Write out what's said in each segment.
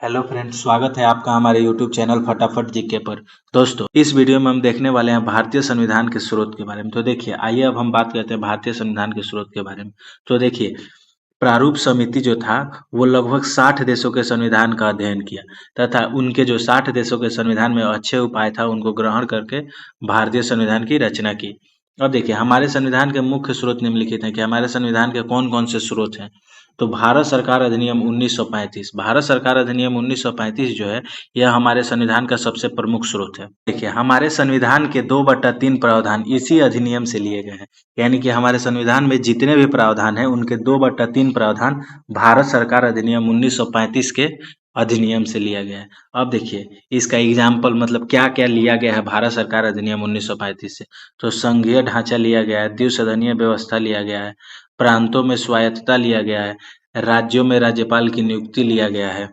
Hello friends, स्वागत है आपका हमारे यूट्यूब चैनल फटाफट जीके पर। दोस्तों, इस वीडियो में हम देखने वाले हैं भारतीय संविधान के स्रोत के बारे में। तो देखिए, आइए अब हम बात करते हैं भारतीय संविधान के स्रोत के बारे में। तो देखिए, प्रारूप समिति जो था वो लगभग 60 देशों के संविधान का अध्ययन किया तथा उनके जो 60 देशों के संविधान में अच्छे उपाय था उनको ग्रहण करके भारतीय संविधान की रचना की। अब देखिए, हमारे संविधान के मुख्य स्रोत निम्नलिखित हैं कि हमारे संविधान के कौन कौन से स्रोत हैं। तो भारत सरकार अधिनियम 1935, भारत सरकार अधिनियम 1935 जो है यह हमारे संविधान का सबसे प्रमुख स्रोत है। देखिए, हमारे संविधान के 2/3 प्रावधान इसी अधिनियम से लिए गए हैं। यानी कि हमारे संविधान में जितने भी प्रावधान हैं उनके 2/3 प्रावधान भारत सरकार अधिनियम 1935 के अधिनियम से लिया गया है। अब देखिए, इसका एग्जाम्पल मतलब क्या क्या लिया गया है भारत सरकार अधिनियम 1935 से। तो संघीय ढांचा लिया गया है, द्विसदनीय व्यवस्था लिया गया है, प्रांतों में स्वायत्तता लिया गया है, राज्यों में राज्यपाल की नियुक्ति लिया गया है,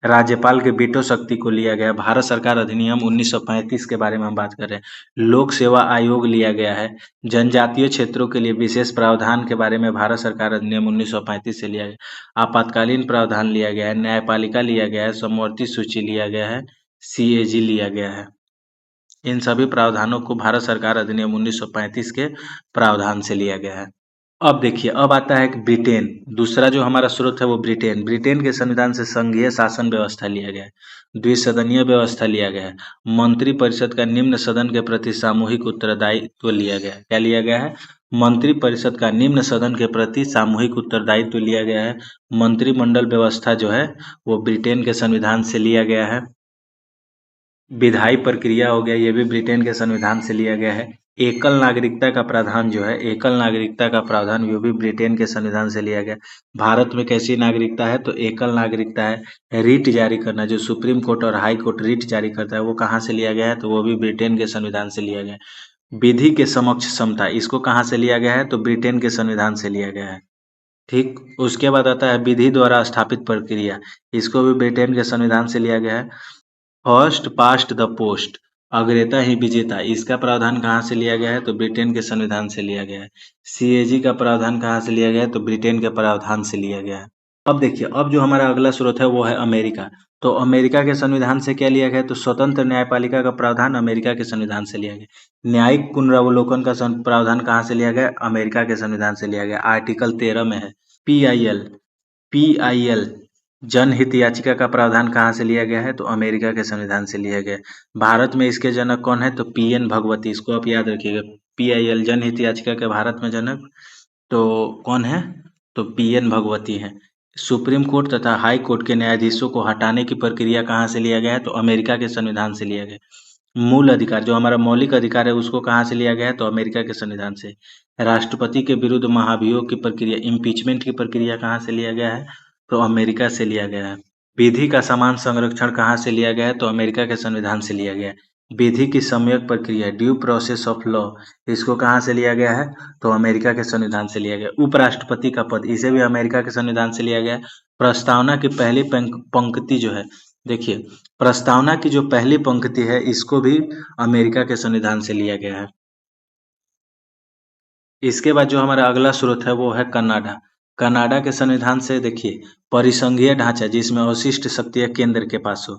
राज्यपाल के वीटो शक्ति को लिया गया। भारत सरकार अधिनियम 1935 के बारे में हम बात कर रहे हैं। लोक सेवा आयोग लिया गया है। जनजातीय क्षेत्रों के लिए विशेष प्रावधान के बारे में भारत सरकार अधिनियम 1935 से लिया गया। आपातकालीन प्रावधान लिया गया है, न्यायपालिका लिया गया है, समवर्ती सूची लिया गया है, सीएजी लिया गया है। इन सभी प्रावधानों को भारत सरकार अधिनियम 1935 के प्रावधान से लिया गया है। अब देखिए, अब आता है कि ब्रिटेन। दूसरा जो हमारा स्रोत है वो ब्रिटेन। ब्रिटेन के संविधान से संघीय शासन व्यवस्था लिया गया है, द्विसदनीय व्यवस्था लिया गया है, मंत्री परिषद का निम्न सदन के प्रति सामूहिक उत्तरदायित्व लिया गया है। क्या लिया गया है? मंत्री परिषद का निम्न सदन के प्रति सामूहिक उत्तरदायित्व लिया गया है। मंत्रिमंडल व्यवस्था जो है वो ब्रिटेन के संविधान से लिया गया है। विधायी प्रक्रिया हो गया, ये भी ब्रिटेन के संविधान से लिया गया है। एकल नागरिकता का प्रावधान जो है, एकल नागरिकता का प्रावधान ये भी ब्रिटेन के संविधान से लिया गया। भारत में कैसी नागरिकता है? तो एकल नागरिकता है। रीट जारी करना, जो सुप्रीम कोर्ट और हाई कोर्ट रीट जारी करता है, वो कहाँ से लिया गया है? तो वो भी ब्रिटेन के संविधान से लिया गया है। विधि के समक्ष समता, इसको कहाँ से लिया गया है? तो ब्रिटेन के संविधान से लिया गया है। ठीक, उसके बाद आता है विधि द्वारा स्थापित प्रक्रिया, इसको भी ब्रिटेन के संविधान से लिया गया है। फर्स्ट पास्ट द पोस्ट, अग्रता ही विजेता, इसका प्रावधान कहाँ से लिया गया है? तो ब्रिटेन के संविधान से लिया गया है। सीएजी का प्रावधान कहाँ से लिया गया है? तो ब्रिटेन के प्रावधान से लिया गया है। अब देखिए, अब जो हमारा अगला स्रोत है वो है अमेरिका। तो अमेरिका के संविधान से क्या लिया गया है? तो स्वतंत्र न्यायपालिका का प्रावधान अमेरिका के संविधान से लिया गया। न्यायिक पुनरावलोकन का प्रावधान कहाँ से लिया गया? अमेरिका के संविधान से लिया गया। आर्टिकल 13 में है। पीआईएल, पीआईएल जनहित याचिका का प्रावधान कहाँ से लिया गया है? तो अमेरिका के संविधान से लिया गया है। भारत में इसके जनक कौन है? तो पीएन भगवती, इसको आप याद रखिएगा। पीआईएल जनहित याचिका के भारत में जनक तो कौन है? तो पीएन भगवती है। सुप्रीम कोर्ट तथा हाई कोर्ट के न्यायाधीशों को हटाने की प्रक्रिया कहाँ से लिया गया है? तो अमेरिका के संविधान से लिया गया। मूल अधिकार, जो हमारा मौलिक अधिकार है, उसको कहाँ से लिया गया है? तो अमेरिका के संविधान से। राष्ट्रपति के विरुद्ध महाभियोग की प्रक्रिया, इम्पीचमेंट की प्रक्रिया कहाँ से लिया गया है? तो अमेरिका से लिया गया है। विधि का समान संरक्षण कहाँ से लिया गया है? तो अमेरिका के संविधान से लिया गया है। विधि की सम्यक प्रक्रिया, ड्यू प्रोसेस ऑफ लॉ, इसको कहाँ से लिया गया है? तो अमेरिका के संविधान से लिया गया। उपराष्ट्रपति का पद, इसे भी अमेरिका के संविधान से लिया गया है। प्रस्तावना की पहली पंक्ति जो है, देखिए, प्रस्तावना की जो पहली पंक्ति है इसको भी अमेरिका के संविधान से लिया गया है। इसके बाद जो हमारा अगला स्रोत है वो है कनाडा। कनाडा के संविधान से देखिए, परिसंघीय ढांचा जिसमें अवशिष्ट शक्तियां केंद्र के पास हो।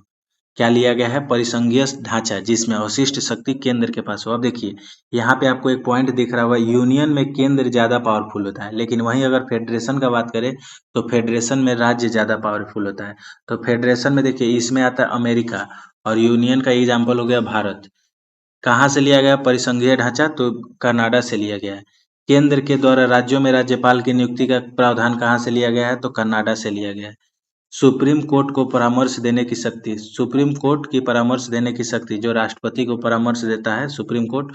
क्या लिया गया है? परिसंघीय ढांचा जिसमें अवशिष्ट शक्ति केंद्र के पास हो। अब देखिए, यहाँ पे आपको एक पॉइंट दिख रहा होगा, यूनियन में केंद्र ज्यादा पावरफुल होता है, लेकिन वहीं अगर फेडरेशन का बात करें तो फेडरेशन में राज्य ज्यादा पावरफुल होता है। तो फेडरेशन में देखिए, इसमें आता है अमेरिका, और यूनियन का एग्जाम्पल हो गया भारत। कहाँ से लिया गया परिसंघीय ढांचा? तो कनाडा से लिया गया है। केंद्र के द्वारा राज्यों में राज्यपाल की नियुक्ति का प्रावधान कहाँ से लिया गया है? तो कनाडा से लिया गया है। सुप्रीम कोर्ट को परामर्श देने की शक्ति, सुप्रीम कोर्ट की परामर्श देने की शक्ति, जो राष्ट्रपति को परामर्श देता है सुप्रीम कोर्ट,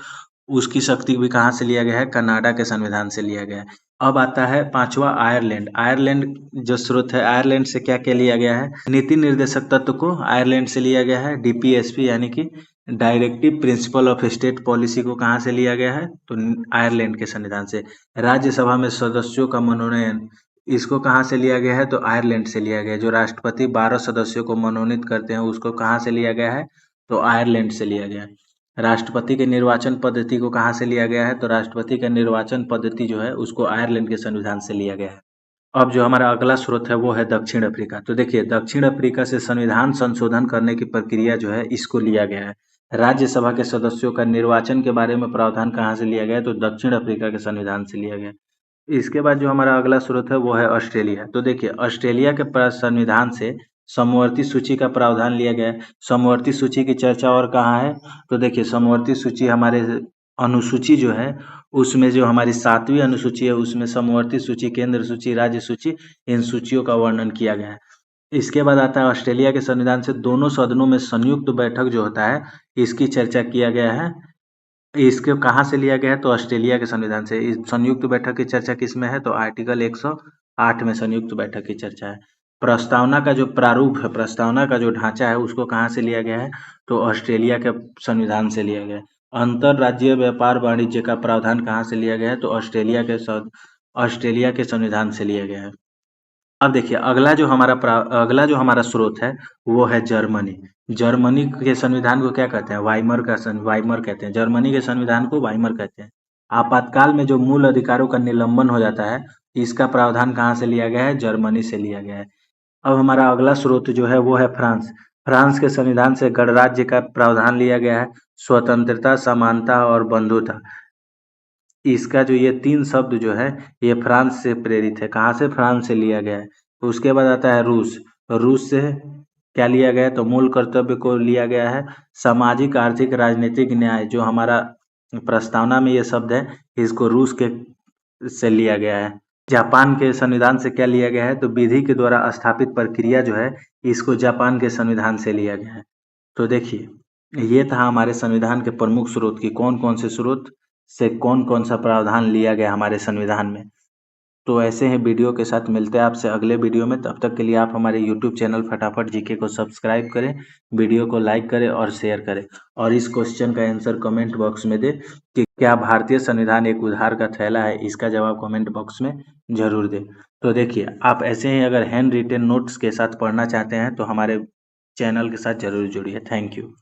उसकी शक्ति भी कहाँ से लिया गया है? कनाडा के संविधान से लिया गया है। अब आता है पांचवा आयरलैंड। आयरलैंड जो स्रोत है, आयरलैंड से क्या क्या लिया गया है? नीति निर्देशक तत्व को आयरलैंड से लिया गया है। डीपीएसपी यानी कि directive principle of state policy को कहाँ से लिया गया है? तो आयरलैंड के संविधान से। राज्यसभा में सदस्यों का मनोनयन, इसको कहाँ से लिया गया है? तो आयरलैंड से लिया गया है। जो राष्ट्रपति 12 सदस्यों को मनोनीत करते हैं उसको कहाँ से लिया गया है? तो आयरलैंड से लिया गया है। राष्ट्रपति के निर्वाचन पद्धति को कहाँ से लिया गया है? तो राष्ट्रपति का निर्वाचन पद्धति जो है उसको आयरलैंड के संविधान से लिया गया है। अब जो हमारा अगला स्रोत है वो है दक्षिण अफ्रीका। तो देखिए दक्षिण अफ्रीका से संविधान संशोधन करने की प्रक्रिया जो है इसको लिया गया है। राज्यसभा के सदस्यों का निर्वाचन के बारे में प्रावधान कहाँ से लिया गया है? तो दक्षिण अफ्रीका के संविधान से लिया गया है। इसके बाद जो हमारा अगला स्रोत है वो है ऑस्ट्रेलिया। तो देखिए ऑस्ट्रेलिया के संविधान से समवर्ती सूची का प्रावधान लिया गया है। समवर्ती सूची की चर्चा और कहाँ है? तो देखिए समवर्ती सूची हमारे अनुसूची जो है उसमें जो हमारी 7वीं अनुसूची है उसमें समवर्ती सूची, केंद्र सूची, राज्य सूची, इन सूचियों का वर्णन किया गया है। इसके बाद आता है ऑस्ट्रेलिया के संविधान से दोनों सदनों में संयुक्त बैठक जो होता है इसकी चर्चा किया गया है। इसके कहाँ से लिया गया है? तो ऑस्ट्रेलिया के संविधान से। इस संयुक्त बैठक की चर्चा किस में है? तो आर्टिकल 108 में संयुक्त बैठक की चर्चा है। प्रस्तावना का जो प्रारूप है, प्रस्तावना का जो ढांचा है उसको कहाँ से लिया गया है? तो ऑस्ट्रेलिया के संविधान से लिया गया है। अंतरराज्यीय व्यापार वाणिज्य का प्रावधान कहाँ से लिया गया है? तो ऑस्ट्रेलिया के संविधान से लिया गया है। अब देखिए अगला जो हमारा स्रोत है वो है जर्मनी। जर्मनी के संविधान को क्या कहते हैं? वाइमर कहते हैं। जर्मनी के संविधान को वाइमर कहते हैं। आपातकाल में जो मूल अधिकारों का निलंबन हो जाता है इसका प्रावधान कहाँ से लिया गया है? जर्मनी से लिया गया है। अब हमारा अगला स्रोत जो है वो है फ्रांस। फ्रांस के संविधान से गणराज्य का प्रावधान लिया गया है। स्वतंत्रता, समानता और बंधुता, इसका जो ये 3 शब्द जो है ये फ्रांस से प्रेरित है। कहाँ से? फ्रांस से लिया गया है। उसके बाद आता है रूस। रूस से क्या लिया गया है? तो मूल कर्तव्य को लिया गया है। सामाजिक, आर्थिक, राजनीतिक न्याय जो हमारा प्रस्तावना में ये शब्द है इसको रूस के से लिया गया है। जापान के संविधान से क्या लिया गया है? तो विधि के द्वारा स्थापित प्रक्रिया जो है इसको जापान के संविधान से लिया गया है। तो देखिए ये था हमारे संविधान के प्रमुख स्रोत की कौन कौन से स्रोत से कौन कौन सा प्रावधान लिया गया हमारे संविधान में। तो ऐसे ही वीडियो के साथ मिलते हैं आपसे अगले वीडियो में। तब तक के लिए आप हमारे यूट्यूब चैनल फटाफट जीके को सब्सक्राइब करें, वीडियो को लाइक करें और शेयर करें, और इस क्वेश्चन का आंसर कमेंट बॉक्स में दें कि क्या भारतीय संविधान एक उधार का थैला है? इसका जवाब कमेंट बॉक्स में जरूर दें। तो देखिए आप ऐसे ही अगर हैंड रिटेन नोट्स के साथ पढ़ना चाहते हैं तो हमारे चैनल के साथ जरूर जुड़िए। Thank you.